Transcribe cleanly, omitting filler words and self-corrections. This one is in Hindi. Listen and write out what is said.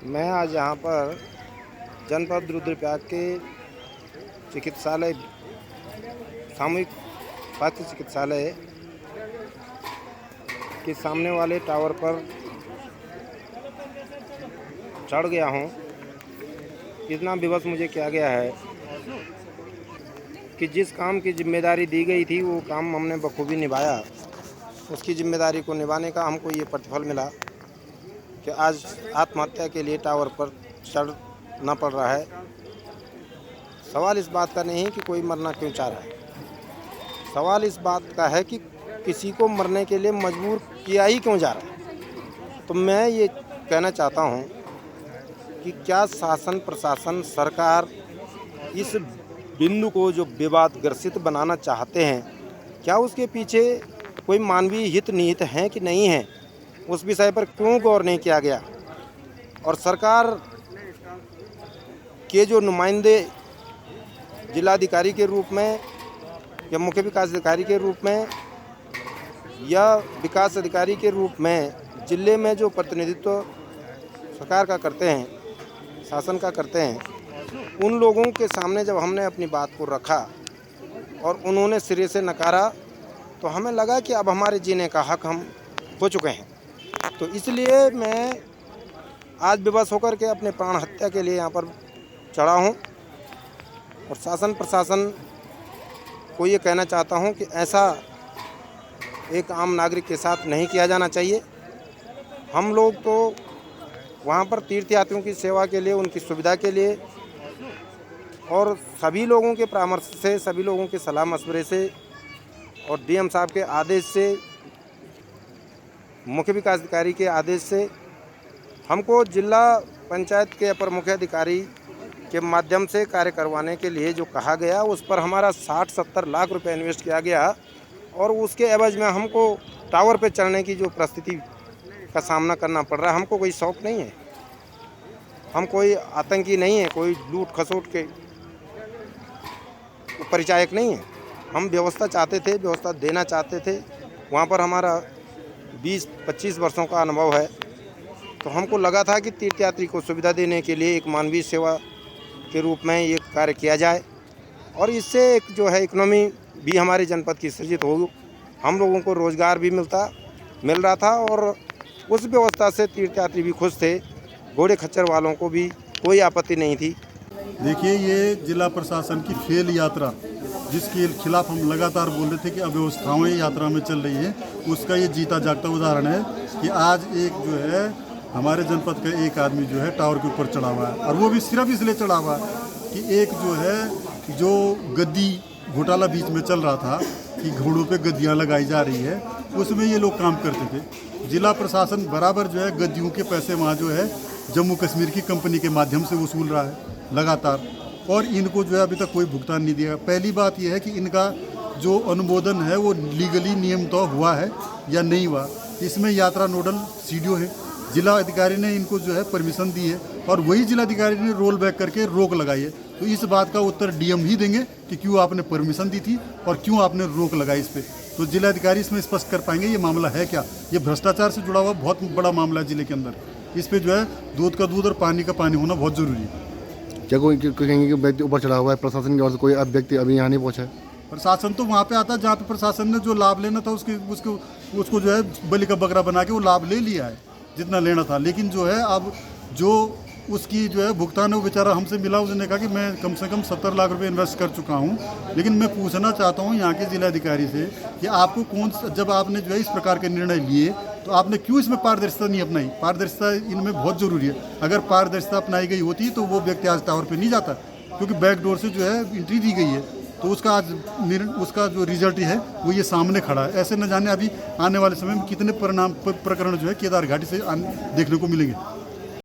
मैं आज यहाँ पर जनपद रुद्रप्रयाग के चिकित्सालय सामूहिक स्वास्थ्य चिकित्सालय के सामने वाले टावर पर चढ़ गया हूँ। इतना विवश मुझे किया गया है कि जिस काम की जिम्मेदारी दी गई थी वो काम हमने बखूबी निभाया। उसकी जिम्मेदारी को निभाने का हमको ये प्रतिफल मिला कि आज आत्महत्या के लिए टावर पर चढ़ना पड़ रहा है। सवाल इस बात का नहीं है कि कोई मरना क्यों चाह रहा है, सवाल इस बात का है कि किसी को मरने के लिए मजबूर किया ही क्यों जा रहा है। तो मैं ये कहना चाहता हूँ कि क्या शासन प्रशासन सरकार इस बिंदु को जो विवाद ग्रसित बनाना चाहते हैं, क्या उसके पीछे कोई मानवीय हित निहित हैं कि नहीं है, उस विषय पर क्यों गौर नहीं किया गया। और सरकार के जो नुमाइंदे जिलाधिकारी के रूप में या मुख्य विकास अधिकारी के रूप में या विकास अधिकारी के रूप में जिले में जो प्रतिनिधित्व सरकार का करते हैं, शासन का करते हैं, उन लोगों के सामने जब हमने अपनी बात को रखा और उन्होंने सिरे से नकारा तो हमें लगा कि अब हमारे जीने का हक हम खो चुके हैं। तो इसलिए मैं आज विवश होकर के अपने प्राण हत्या के लिए यहाँ पर चढ़ा हूँ और शासन प्रशासन को ये कहना चाहता हूँ कि ऐसा एक आम नागरिक के साथ नहीं किया जाना चाहिए। हम लोग तो वहाँ पर तीर्थयात्रियों की सेवा के लिए, उनकी सुविधा के लिए और सभी लोगों के परामर्श से, सभी लोगों के सलाह मशवरे से और डीएम साहब के आदेश से, मुख्य विकास अधिकारी के आदेश से हमको जिला पंचायत के अपर मुख्य अधिकारी के माध्यम से कार्य करवाने के लिए जो कहा गया, उस पर हमारा 60-70 लाख रुपए इन्वेस्ट किया गया और उसके एवज में हमको टावर पे चढ़ने की जो परिस्थिति का सामना करना पड़ रहा है। हमको कोई शौक नहीं है, हम कोई आतंकी नहीं है, कोई लूट खसोट के परिचायक नहीं है। हम व्यवस्था चाहते थे, व्यवस्था देना चाहते थे। वहाँ पर हमारा 20-25 वर्षों का अनुभव है, तो हमको लगा था कि तीर्थयात्री को सुविधा देने के लिए एक मानवीय सेवा के रूप में ये कार्य किया जाए और इससे एक जो है इकोनॉमी भी हमारे जनपद की सृजित हो, हम लोगों को रोज़गार भी मिल रहा था और उस व्यवस्था से तीर्थयात्री भी खुश थे, घोड़े खच्चर वालों को भी कोई आपत्ति नहीं थी। देखिए, ये जिला प्रशासन की फेल यात्रा जिसके खिलाफ हम लगातार बोल रहे थे कि अव्यवस्थाएं यात्रा में चल रही है, उसका ये जीता जागता उदाहरण है कि आज एक जो है हमारे जनपद का एक आदमी जो है टावर के ऊपर चढ़ा हुआ है और वो भी सिर्फ इसलिए चढ़ा हुआ है कि एक जो है जो गद्दी घोटाला बीच में चल रहा था कि घोड़ों पे गद्दियाँ लगाई जा रही है, उसमें ये लोग काम करते थे। जिला प्रशासन बराबर जो है गद्दियों के पैसे वहाँ जो है जम्मू कश्मीर की कंपनी के माध्यम से वसूल रहा है लगातार और इनको जो है अभी तक कोई भुगतान नहीं दिया। पहली बात यह है कि इनका जो अनुमोदन है वो लीगली नियम तो हुआ है या नहीं हुआ। इसमें यात्रा नोडल सीडीओ है, जिला अधिकारी ने इनको जो है परमिशन दी है और वही जिलाधिकारी ने रोल बैक करके रोक लगाई है। तो इस बात का उत्तर डीएम ही देंगे कि क्यों आपने परमिशन दी थी और क्यों आपने रोक लगाई इस पर। तो जिलाधिकारी इसमें स्पष्ट कर पाएंगे ये मामला है क्या। ये भ्रष्टाचार से जुड़ा हुआ बहुत बड़ा मामला है जिले के अंदर। इस पर जो है दूध का दूध और पानी का पानी होना बहुत ज़रूरी है। क्या कोई कहेंगे कि व्यक्ति ऊपर चढ़ा हुआ है, प्रशासन की ओर से कोई अब व्यक्ति अभी यहाँ नहीं पहुँचा है? प्रशासन तो वहाँ पे आता है जहाँ पे प्रशासन ने जो लाभ लेना था उसको जो है बलि का बकरा बना के वो लाभ ले लिया है जितना लेना था। लेकिन जो है अब जो उसकी जो है भुगतान है वो बेचारा हमसे मिला, उसने कहा कि मैं कम से कम 70 लाख रुपए इन्वेस्ट कर चुका हूँ। लेकिन मैं पूछना चाहता हूँ यहाँ के जिलाधिकारी से कि आपको जब आपने जो है इस प्रकार के निर्णय लिए तो आपने क्यों इसमें पारदर्शिता नहीं अपनाई। पारदर्शिता इनमें बहुत ज़रूरी है। अगर पारदर्शिता अपनाई गई होती तो वो व्यक्ति आज टावर पर नहीं जाता, क्योंकि बैकडोर से जो है एंट्री दी गई है। तो उसका जो रिजल्ट है वो ये सामने खड़ा है। ऐसे न जाने अभी आने वाले समय में कितने प्रकरण जो है केदार घाटी से देखने को मिलेंगे।